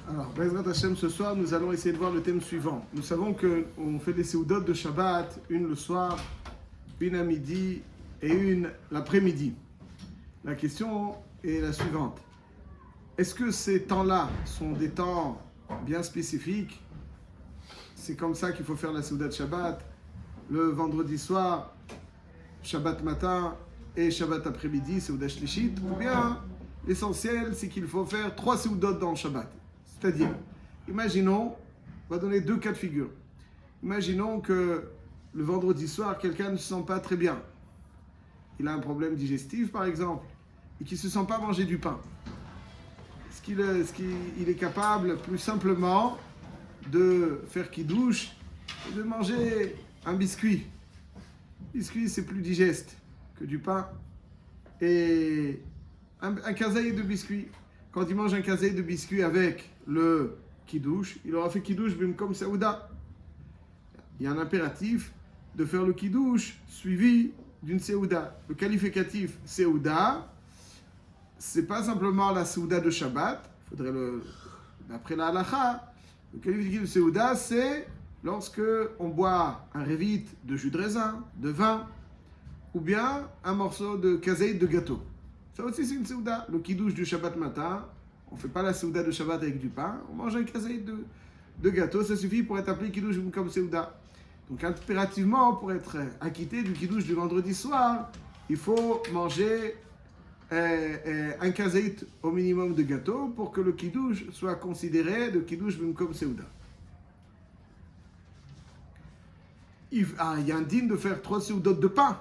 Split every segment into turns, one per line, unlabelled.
Alors, Bezrat Hashem, ce soir, nous allons essayer de voir le thème suivant. Nous savons qu'on fait des séoudotes de Shabbat, une le soir, une à midi et une l'après-midi. La question est la suivante. Est-ce que ces temps-là sont des temps bien spécifiques? C'est comme ça qu'il faut faire la séouda de Shabbat, le vendredi soir, Shabbat matin et Shabbat après-midi, séouda shlichit, ou bien l'essentiel, c'est qu'il faut faire 3 séoudotes dans le Shabbat. C'est-à-dire, imaginons, on va donner 2 cas de figure. Imaginons que le vendredi soir, quelqu'un ne se sent pas très bien. Il a un problème digestif, par exemple, et qu'il ne se sent pas manger du pain. Est-ce qu'il est capable, plus simplement, de faire kidouche et de manger un biscuit? Biscuit, c'est plus digeste que du pain. Et un kazaï de biscuit. Quand il mange un kazaï de biscuit avec le kidouche, il aura fait kidouche comme saouda. Il y a un impératif de faire le kidouche suivi d'une seouda. Le qualificatif seouda, c'est pas simplement la seouda de Shabbat. D'après la halacha, le qualificatif de seouda, c'est lorsque on boit un révit de jus de raisin, de vin, ou bien un morceau de kazaï de gâteau. Ça aussi, c'est une seouda. Le kidouche du Shabbat matin, on ne fait pas la seouda de Shabbat avec du pain, on mange un kazaï de gâteau, ça suffit pour être appelé kidouche comme seouda. Donc, impérativement, pour être acquitté du kidouche du vendredi soir, il faut manger un kazaï au minimum de gâteau pour que le kidouche soit considéré de kidouche comme seouda. Il y a un digne de faire 3 seoudotes de pain.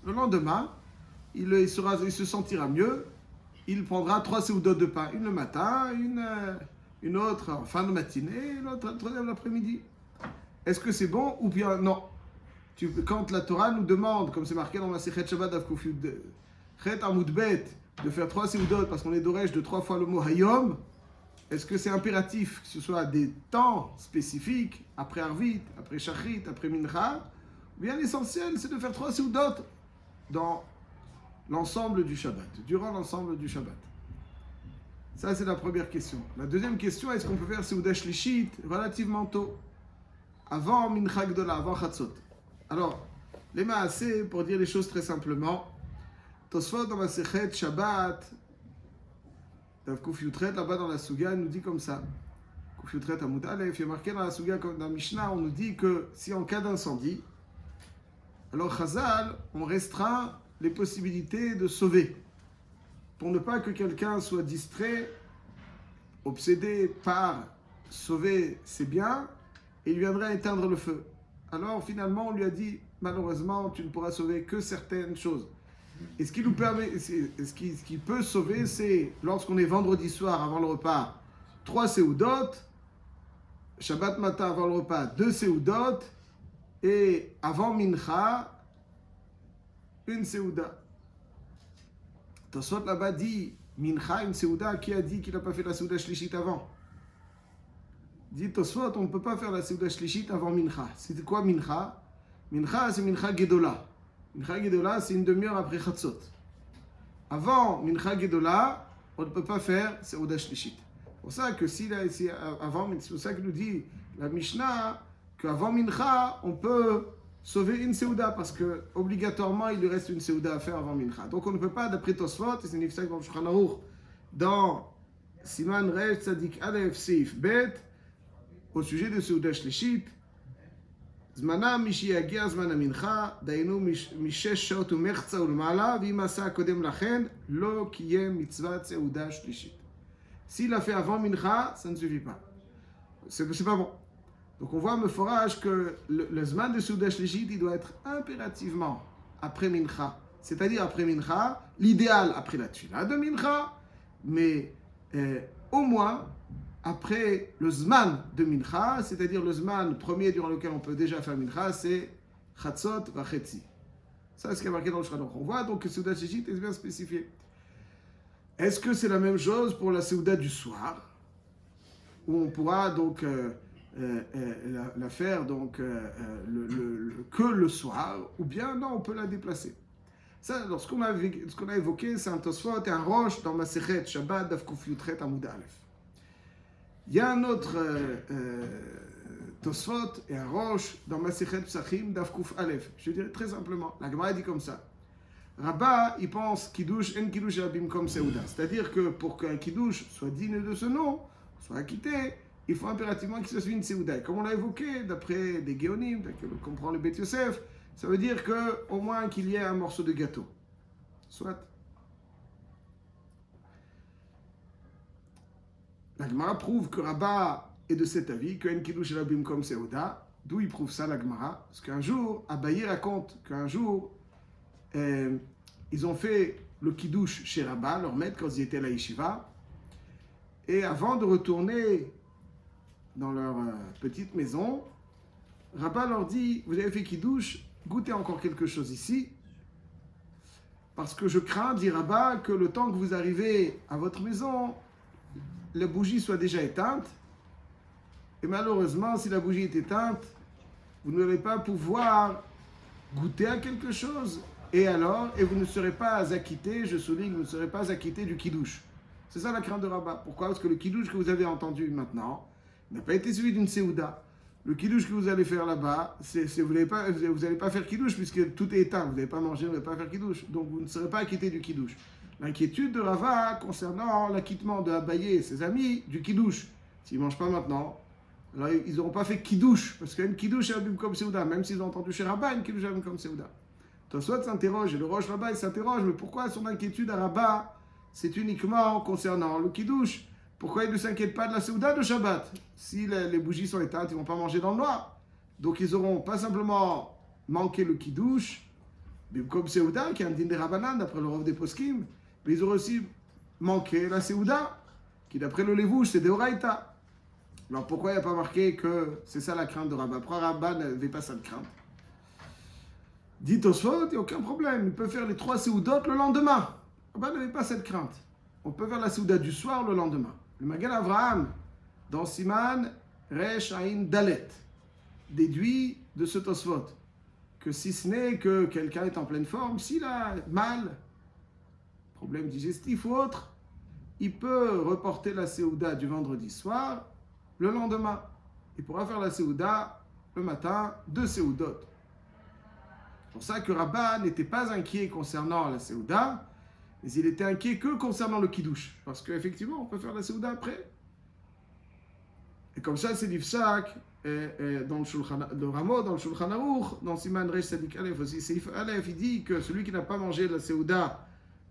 Le lendemain, il se sentira mieux, il prendra 3 seoudotes de pain, une le matin, une autre en fin de matinée, l'autre l'après-midi. Est-ce que c'est bon ou bien non? Quand la Torah nous demande, comme c'est marqué dans Masechet Shabbat Daf Kuf Chet Amud Bet, de faire 3 seoudotes parce qu'on est d'orège de 3 fois le mot Hayom, est-ce que c'est impératif que ce soit des temps spécifiques, après Arvit, après Shachrit, après Mincha, ou bien l'essentiel c'est de faire 3 seoudotes dans l'ensemble du Shabbat, durant l'ensemble du Shabbat. Ça, c'est la première question. La deuxième question, est-ce qu'on peut faire Seouda Shlichit relativement tôt, avant Mincha Gdola, avant Chatzot? Alors, les Maaseh, pour dire les choses très simplement, Tosfot dans Masechet Shabbat, Dav Kuf Yutret, là-bas dans la Suga, nous dit comme ça. Kuf Yutret Amud Aleph, il y a marqué dans la Suga, comme dans Mishnah, on nous dit que si en cas d'incendie, alors Chazal, on restreint les possibilités de sauver, pour ne pas que quelqu'un soit distrait, obsédé par sauver ses biens, et il viendrait éteindre le feu. Alors finalement, on lui a dit, malheureusement, tu ne pourras sauver que certaines choses. Et ce qui nous permet, ce qui peut sauver, c'est lorsqu'on est vendredi soir avant le repas, 3 séoudotes, Shabbat matin avant le repas, 2 séoudotes, et avant Mincha, une seouda. Tosfot là-bas dit Mincha, une seouda. Qui a dit qu'il n'a pas fait la seouda shlichit avant? Dit Tosfot, on ne peut pas faire la seouda shlichit avant Mincha. C'était quoi Mincha? Mincha, c'est Mincha Gedola. Mincha Gedola, c'est une demi-heure après Chatzot. Avant Mincha Gedola, on ne peut pas faire seouda shlichit. C'est pour ça que c'est pour ça que nous dit la Mishnah qu'avant Mincha, on peut sauver une seouda, parce que obligatoirement il lui reste une seouda à faire avant Mincha. Donc on ne peut pas, d'après Tosfot, et c'est une ifsak dans le Shulchan Aruch, dans Siman Resh Tzadik Aleph Seif Bet, au sujet de seouda shlichit, זמנה מי שיגיע זמן המנחה, דהיינו משש שעות ומחצה ולמעלה, ואם עשה קודם לכן, לא קיים מצוות סעודה שלישית. S'il a fait avant Mincha, ça ne suffit pas. C'est pas bon. Donc on voit Meforage que le Zman de Seouda Shlichit, il doit être impérativement après Mincha. C'est-à-dire après Mincha, l'idéal après la Tfila de Mincha, mais au moins après le Zman de Mincha, c'est-à-dire le Zman premier durant lequel on peut déjà faire Mincha, c'est Chatzot Vachetzi. Ça, c'est ce qui est marqué dans le Shulchan Aruch. On voit donc que Seouda Shlichit est bien spécifié. Est-ce que c'est la même chose pour la Seouda du soir, où on pourra donc la faire donc, que le soir, ou bien non, on peut la déplacer? Ça, ce qu'on a évoqué, c'est un Tosfot et un Rosh dans Masechet Shabbat Daf Kuf Yutret Amud Aleph. Il y a un autre Tosfot et un Roche dans Masechet Psachim d'Avkuf Aleph. Je dirais très simplement, la Gemara dit comme ça. Rabat, il pense Kiddush en Kiddush Rabim comme Seuda. C'est-à-dire que pour qu'un Kiddush soit digne de ce nom, soit acquitté, il faut impérativement qu'il soit suivi une Seuda. Et comme on l'a évoqué, d'après des Géonim, qu'on comprend le Bet Yosef, ça veut dire qu'au moins qu'il y ait un morceau de gâteau. Soit. La Gemara prouve que Rabat est de cet avis, que en Kiddush Rabim comme Seuda. D'où il prouve ça, la Gemara? Parce qu'un jour, Abaye raconte qu'un jour, ils ont fait le kiddush chez Rabat, leur maître, quand ils étaient à la yeshiva. Et avant de retourner dans leur petite maison, Rabat leur dit, vous avez fait kiddush, goûtez encore quelque chose ici. Parce que je crains, dit Rabat, que le temps que vous arrivez à votre maison, la bougie soit déjà éteinte. Et malheureusement, si la bougie est éteinte, vous n'allez pas pouvoir goûter à quelque chose. Et alors, et vous ne serez pas acquitté, je souligne, vous ne serez pas acquitté du kiddush. C'est ça la crainte de Rabat. Pourquoi? Parce que le kiddush que vous avez entendu maintenant n'a pas été suivi d'une séouda. Le kiddush que vous allez faire là-bas, vous n'allez pas faire kiddush puisque tout est éteint. Vous n'allez pas manger, vous n'allez pas faire kiddush. Donc vous ne serez pas acquitté du kiddush. L'inquiétude de Rabat concernant l'acquittement de Abaye et ses amis du kiddush. S'ils ne mangent pas maintenant, alors ils n'auront pas fait kiddush. Parce qu'un kiddush est comme séouda. Même s'ils ont entendu chez Rabat, un kiddush est comme séouda. Tosfot s'interroge, et le Roche Rabat il s'interroge, mais pourquoi son inquiétude à Rabat, c'est uniquement concernant le kiddush? Pourquoi il ne s'inquiète pas de la Seuda de Shabbat? Si les bougies sont éteintes, ils ne vont pas manger dans le noir. Donc ils n'auront pas simplement manqué le kiddush, mais comme Seuda, qui est un din des Rabbanan, d'après le Rav des Poskim, mais ils auront aussi manqué la Seuda, qui d'après le Levouche, c'est des Oraïta. Alors pourquoi il n'y a pas marqué que c'est ça la crainte de Rabat? Pourquoi Rabat n'avait pas ça de crainte? Dit Tosfot, il n'y a aucun problème. Il peut faire les 3 séoudotes le lendemain. Rabat n'avait pas cette crainte. On peut faire la séouda du soir le lendemain. Le Magen Avraham, dans Siman Resh Ain Dalet, déduit de ce Tosfot que si ce n'est que quelqu'un est en pleine forme, s'il a mal, problème digestif ou autre, il peut reporter la séouda du vendredi soir le lendemain. Il pourra faire la séouda le matin, 2 séoudotes. C'est pour ça que Rabat n'était pas inquiet concernant la Seuda, mais il était inquiet que concernant le Kiddush. Parce qu'effectivement, on peut faire la Seuda après. Et comme ça, c'est l'Ifsak, dans le Rameau, dans le Shulchan Aruch, dans Siman Resh Sadik Aleph aussi, Seif Aleph, il dit que celui qui n'a pas mangé la Seuda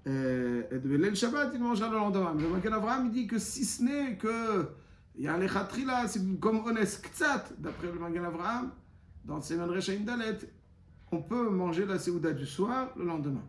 de Belel Shabbat, il mangera le lendemain. Mais le Magen Avraham, il dit que si ce n'est que il y a un Lechatrila, c'est comme Ones Ktsat, d'après le Magen Avraham, dans Siman Resh Ain Dalet, on peut manger la séouda du soir le lendemain.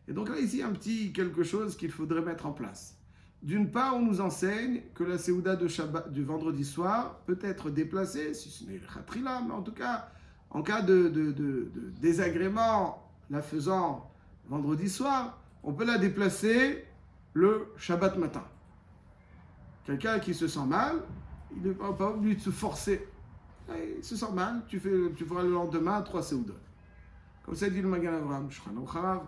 Et donc là, ici, un petit quelque chose qu'il faudrait mettre en place. D'une part, on nous enseigne que la séouda de Shabbat, du vendredi soir peut être déplacée, si ce n'est le khatrila, mais en tout cas, en cas de désagrément, la faisant vendredi soir, on peut la déplacer le Shabbat matin. Quelqu'un qui se sent mal, il n'est pas obligé de se forcer. Il se sent mal, tu feras le lendemain 3 séoudas. Comme ça dit le Magen Avraham, Shulchan Aruch.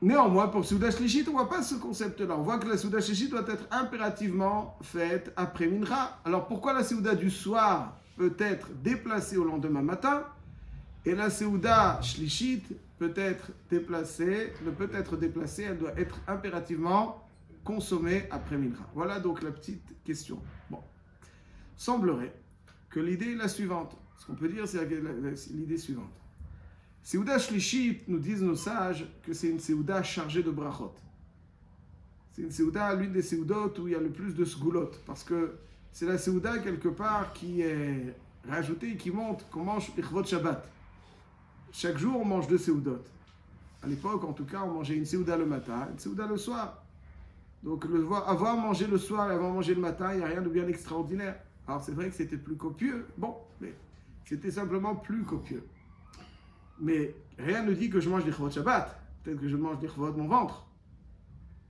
Néanmoins, pour Seuda Shlishit, on ne voit pas ce concept-là. On voit que la Seuda Shlishit doit être impérativement faite après Mincha. Alors pourquoi la Seuda du soir peut être déplacée au lendemain matin et la Seuda Shlishit peut être déplacée, elle doit être impérativement consommée après Mincha. Voilà donc la petite question. Bon, semblerait que l'idée est la suivante. Ce qu'on peut dire, c'est l'idée suivante. Seuda Shlishit, nous disent nos sages, que c'est une Seuda chargée de brachot. C'est une Seuda, l'une des Seudot où il y a le plus de sgoulot, parce que c'est la Seuda quelque part qui est rajoutée et qui montre qu'on mange Ichvot Shabbat. Chaque jour, on mange 2 Seudot. À l'époque, en tout cas, on mangeait une Seuda le matin, une Seuda le soir. Donc, avoir mangé le soir et avoir mangé le matin, il n'y a rien de bien extraordinaire. Alors, c'est vrai que c'était plus copieux, bon, mais c'était simplement plus copieux. Mais rien ne dit que je mange des chvot Shabbat. Peut-être que je mange des chvot de mon ventre.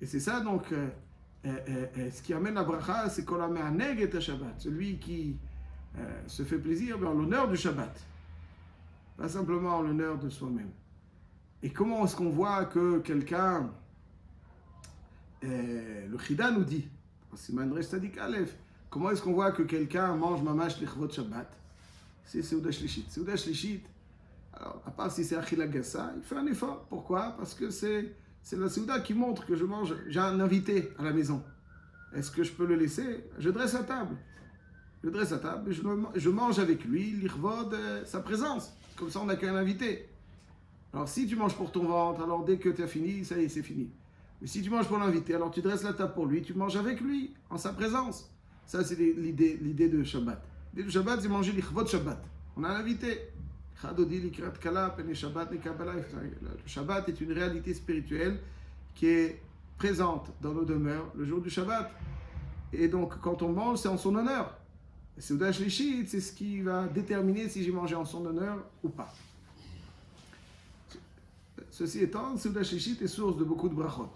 Et c'est ça donc, ce qui amène la bracha, c'est qu'on la met à neg et à Shabbat. Celui qui se fait plaisir en l'honneur du Shabbat. Pas simplement en l'honneur de soi-même. Et comment est-ce qu'on voit que quelqu'un, le Chida nous dit, Siman Resh Tzadik Aleph. Comment est-ce qu'on voit que quelqu'un mange mamash lichvot Shabbat? C'est Seuda Shlishit. Seuda Shlishit, alors, à part si c'est Achila Gassa, il fait un effort. Pourquoi? Parce que c'est la Seuda qui montre que je mange. J'ai un invité à la maison. Est-ce que je peux le laisser? Je dresse la table. Je dresse la table et je mange avec lui, l'irvod, sa présence. Comme ça, on accueille un invité. Alors, si tu manges pour ton ventre, alors dès que tu as fini, ça y est, c'est fini. Mais si tu manges pour l'invité, alors tu dresses la table pour lui, tu manges avec lui, en sa présence. Ça, c'est l'idée de Shabbat. L'idée de Shabbat, c'est manger l'irvod Shabbat. On a un invité. Le Shabbat est une réalité spirituelle qui est présente dans nos demeures le jour du Shabbat. Et donc, quand on mange, c'est en son honneur. Et Seuda Shlishit, c'est ce qui va déterminer si j'ai mangé en son honneur ou pas. Ceci étant, Seuda Shlishit est source de beaucoup de brachot.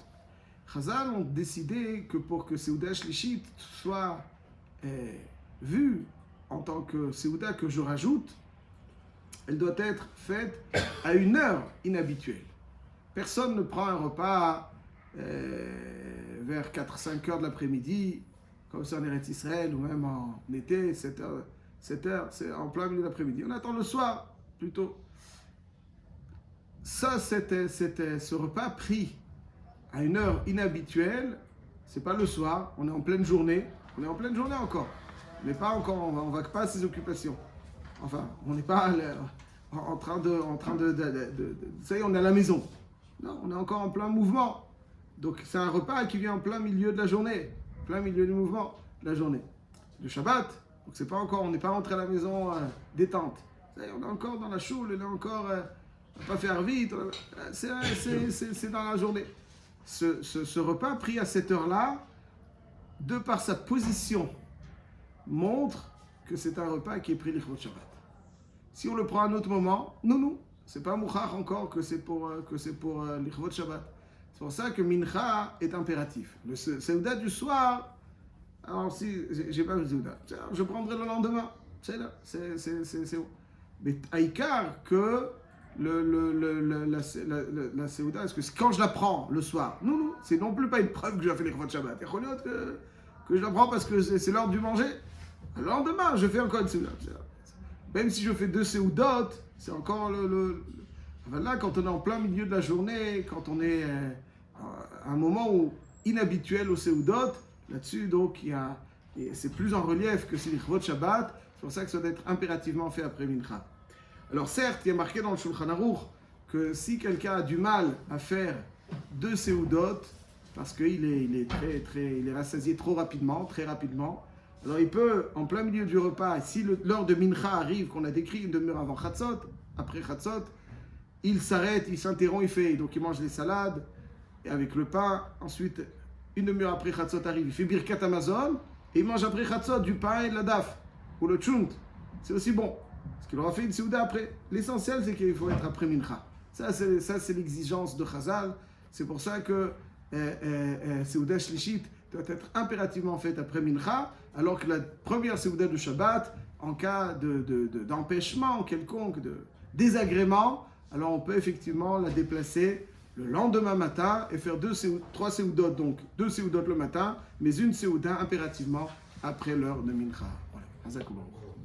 Chazal ont décidé que pour que Seuda Shlishit soit vue en tant que Seuda que je rajoute, elle doit être faite à une heure inhabituelle. Personne ne prend un repas vers 4-5 heures de l'après-midi, comme ça en Eretz Israël, ou même en été, 7 heures, c'est en plein milieu de l'après-midi. On attend le soir, plutôt. Ça, ce repas pris à une heure inhabituelle, c'est pas le soir, on est en pleine journée. On est en pleine journée encore. On n'est pas encore, on va pas à ses occupations. Enfin, on n'est pas en train de ça y est, on est à la maison. Non, on est encore en plein mouvement. Donc, c'est un repas qui vient en plein milieu de la journée. Plein milieu du mouvement de la journée. Le Shabbat, donc c'est pas encore, on n'est pas rentré à la maison détente. Ça y est, on est encore dans la choule, on est encore, on va pas faire vite. C'est dans la journée. Ce repas pris à cette heure-là, de par sa position, montre que c'est un repas qui est pris l'Ichvot Shabbat. Si on le prend à un autre moment, non, c'est pas Mouchach encore que c'est pour l'Ichvot Shabbat. C'est pour ça que Mincha est impératif. Le Seuda du soir, alors si j'ai pas le Seuda, je prendrai le lendemain. C'est là, c'est où. Mais Aïkar que la Seuda, est-ce que quand je la prends le soir, non, c'est non plus pas une preuve que j'ai fait l'Ichvot Shabbat. Il y a que je la prends parce que c'est l'heure du manger. Le lendemain, je fais encore une Seuda. Même si je fais 2 Seudot, c'est encore là, quand on est en plein milieu de la journée, quand on est à un moment où inhabituel au Seudot, là-dessus, donc, c'est plus en relief que c'est l'Ichvot Shabbat. C'est pour ça que ça doit être impérativement fait après Mincha. Alors certes, il y a marqué dans le Shulchan Aruch que si quelqu'un a du mal à faire 2 Seudot, parce qu'il il est rassasié trop rapidement, très rapidement, alors il peut, en plein milieu du repas, si l'heure de Mincha arrive, qu'on a décrit une demi-heure avant Chatzot, après Chatzot, il s'arrête, il s'interrompt, donc il mange les salades, et avec le pain, ensuite, une demi-heure après Chatzot arrive, il fait Birkat Hamazon, et il mange après Chatzot du pain et de la daf, ou le tchunt, c'est aussi bon, parce qu'il aura fait une Seuda après. L'essentiel, c'est qu'il faut être après Mincha. Ça, c'est l'exigence de Chazal, c'est pour ça que Seuda Shlishit doit être impérativement faite après Mincha, alors que la première Seuda de Shabbat, en cas d'empêchement quelconque, de désagrément, alors on peut effectivement la déplacer le lendemain matin et faire 3 Seudot, donc 2 Seudot le matin, mais une Seuda impérativement après l'heure de Mincha. Voilà.